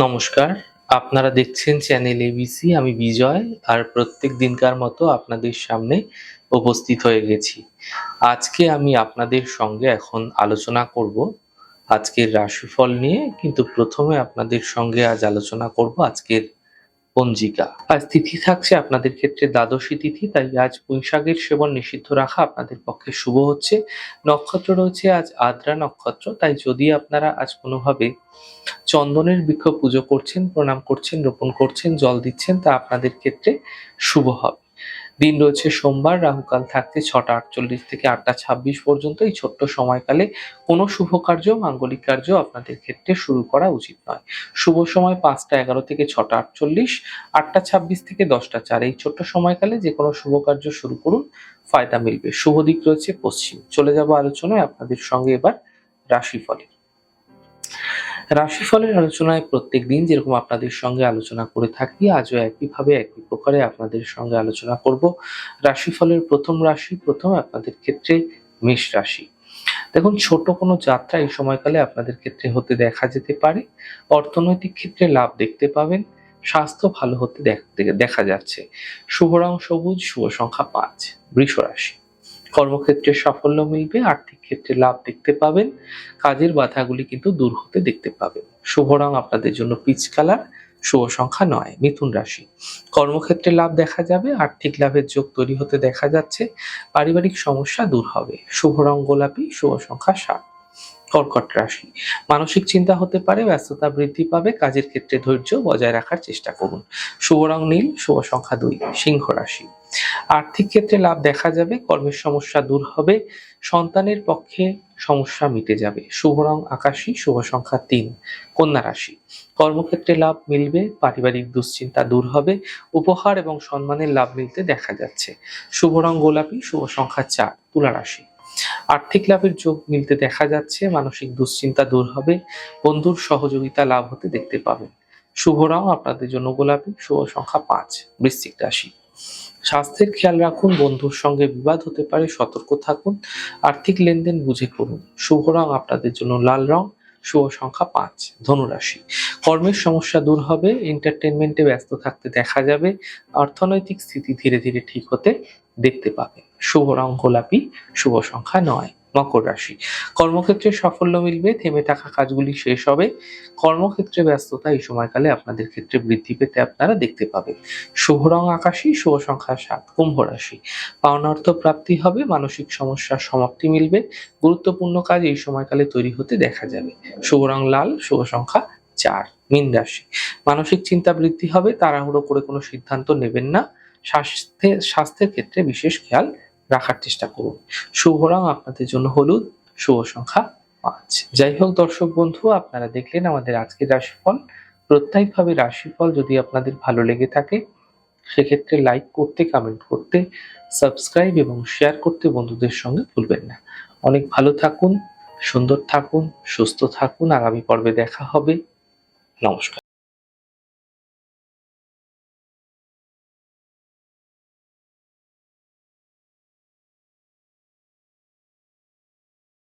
নমস্কার। আপনারা দেখছেন চ্যানেল এবিসি। আমি বিজয়। আর প্রত্যেক দিনকার মতো আপনাদের সামনে উপস্থিত হয়ে গেছি। আজকে আমি আপনাদের সঙ্গে এখন আলোচনা করব আজকের রাশিফল নিয়ে। কিন্তু প্রথমে আপনাদের সঙ্গে আজ আলোচনা করব আজকের পঞ্জিকা। আজ তিথি থাকছে আপনাদের ক্ষেত্রে দ্বাদশী তিথি, তাই আজ পুঁইশাকের সেবন নিষিদ্ধ রাখা আপনাদের পক্ষে শুভ হচ্ছে। নক্ষত্র রয়েছে আজ আদ্রা নক্ষত্র, তাই যদি আপনারা আজ কোনোভাবে চন্দনের বৃক্ষ পুজো করছেন, প্রণাম করছেন, রোপণ করছেন, জল দিচ্ছেন, তা আপনাদের ক্ষেত্রে শুভ হবে। দিন রয়েছে সোমবার, রাহুকাল থাকছে 6টা 48 থেকে 8টা 26 পর্যন্ত। এই ছোট্ট সময়কালে কোনো শুভ কার্য, মাঙ্গলিক কার্য আপনাদের ক্ষেত্রে শুরু করা উচিত নয়। শুভ সময় 5টা 11 থেকে 6টা 48, 8টা 26 থেকে 10টা 4। এই ছোট্ট সময়কালে যে কোনো শুভ কার্য শুরু করুন, ফায়দা মিলবে। শুভ দিক রয়েছে পশ্চিম। চলে যাব আলোচনায় আপনাদের সঙ্গে এবার রাশিফলে। রাশিফলের আলোচনায় প্রত্যেকদিন যেরকম আপনাদের সঙ্গে আলোচনা করে থাকি, আজও একইভাবে একই প্রকারে আপনাদের সঙ্গে আলোচনা করব। রাশিফলের প্রথম রাশি, প্রথমে আপনাদের ক্ষেত্রে মেষ রাশি। দেখুন, ছোট কোনো যাত্রা এই সময়কালে আপনাদের ক্ষেত্রে হতে দেখা যেতে পারে। অর্থনৈতিক ক্ষেত্রে লাভ দেখতে পাবেন। স্বাস্থ্য ভালো হতে দেখা যাচ্ছে। শুভ রং সবুজ, শুভ সংখ্যা 5। বৃষ রাশি। কর্মক্ষেত্রে সাফল্য মিলবে, আর্থিক ক্ষেত্রে লাভ দেখতে পাবেন, কাজের বাধাগুলি কিন্তু দূর হতে দেখতে পাবেন। শুভ রং আপনাদের জন্য পিচ কালার, শুভ সংখ্যা 9। মিথুন রাশি। কর্মক্ষেত্রে লাভ দেখা যাবে, আর্থিক লাভের যোগ তৈরি হতে দেখা যাচ্ছে, পারিবারিক সমস্যা দূর হবে। শুভ রং গোলাপি, শুভ সংখ্যা 7। কর্কট রাশি। মানসিক চিন্তা হতে পারে, ব্যস্ততা বৃদ্ধি পাবে, কাজের ক্ষেত্রে ধৈর্য বজায় রাখার চেষ্টা করুন। শুভ রং নীল, শুভ সংখ্যা 2। সিংহ রাশি। আর্থিক ক্ষেত্রে লাভ দেখা যাবে, কর্মের সমস্যা দূর হবে, সন্তানের পক্ষে সমস্যা মিটে যাবে। শুভ রং আকাশী, শুভ সংখ্যা 3। কন্যা রাশি। কর্মক্ষেত্রে লাভ মিলবে, পারিবারিক দুশ্চিন্তা দূর হবে, উপহার এবং সম্মানের লাভ মিলতে দেখা যাচ্ছে। শুভ রং গোলাপি, শুভ সংখ্যা 4। তুলা রাশি। আর্থিক লাভের যোগ মিলতে দেখা যাচ্ছে, মানসিক দুশ্চিন্তা দূর হবে, বন্ধুর সহযোগিতা লাভ হতে দেখতে পাবেন। শুভ রং আপনাদের জন্য গোলাপি, শুভ সংখ্যা 5। বৃশ্চিক রাশি। স্বাস্থ্যের খেয়াল রাখুন, বন্ধুর সঙ্গে বিবাদ হতে পারে, সতর্ক থাকুন, আর্থিক লেনদেন বুঝে করুন। শুভ রং আপনাদের জন্য লাল রং, শুভ সংখ্যা 5। ধনুরাশি। কর্মের সমস্যা দূর হবে, এন্টারটেনমেন্টে ব্যস্ত থাকতে দেখা যাবে, অর্থনৈতিক স্থিতি ধীরে ধীরে ঠিক হতে দেখতে পাবেন। শুভ রং গোলাপি, শুভ সংখ্যা 9। মকর রাশি। কর্মক্ষেত্রে সাফল্য মিলবে, থেমে থাকা কাজগুলি শেষ হবে, কর্মক্ষেত্রে ব্যস্ততা এই সময়কালে আপনাদের ক্ষেত্রে বৃদ্ধি পেতে আপনারা দেখতে পাবেন। শুভ রং আকাশী, শুভ সংখ্যা 7। কুম্ভ রাশি। পাওনা অর্থ প্রাপ্তি হবে, মানসিক সমস্যার সমাপ্তি মিলবে, গুরুত্বপূর্ণ কাজ এই সময়কালে তৈরি হতে দেখা যাবে। শুভ রং লাল, শুভ সংখ্যা 4। মীন রাশি। মানসিক চিন্তা বৃদ্ধি হবে, তাড়াহুড়ো করে কোনো সিদ্ধান্ত নেবেন না, স্বাস্থ্যের ক্ষেত্রে বিশেষ খেয়াল রাখার চেষ্টা করুন। শুভ রং আপনাদের জন্য হলুদ, শুভ সংখ্যা 5। যাই হোক দর্শক বন্ধু, আপনারা দেখলেন আমাদের আজকের রাশিফল। প্রত্যেকভাবে রাশিফল যদি আপনাদের ভালো লেগে থাকে, সেক্ষেত্রে লাইক করতে, কমেন্ট করতে, সাবস্ক্রাইব এবং শেয়ার করতে বন্ধুদের সঙ্গে ভুলবেন না। অনেক ভালো থাকুন, সুন্দর থাকুন, সুস্থ থাকুন। আগামী পর্বে দেখা হবে। নমস্কার।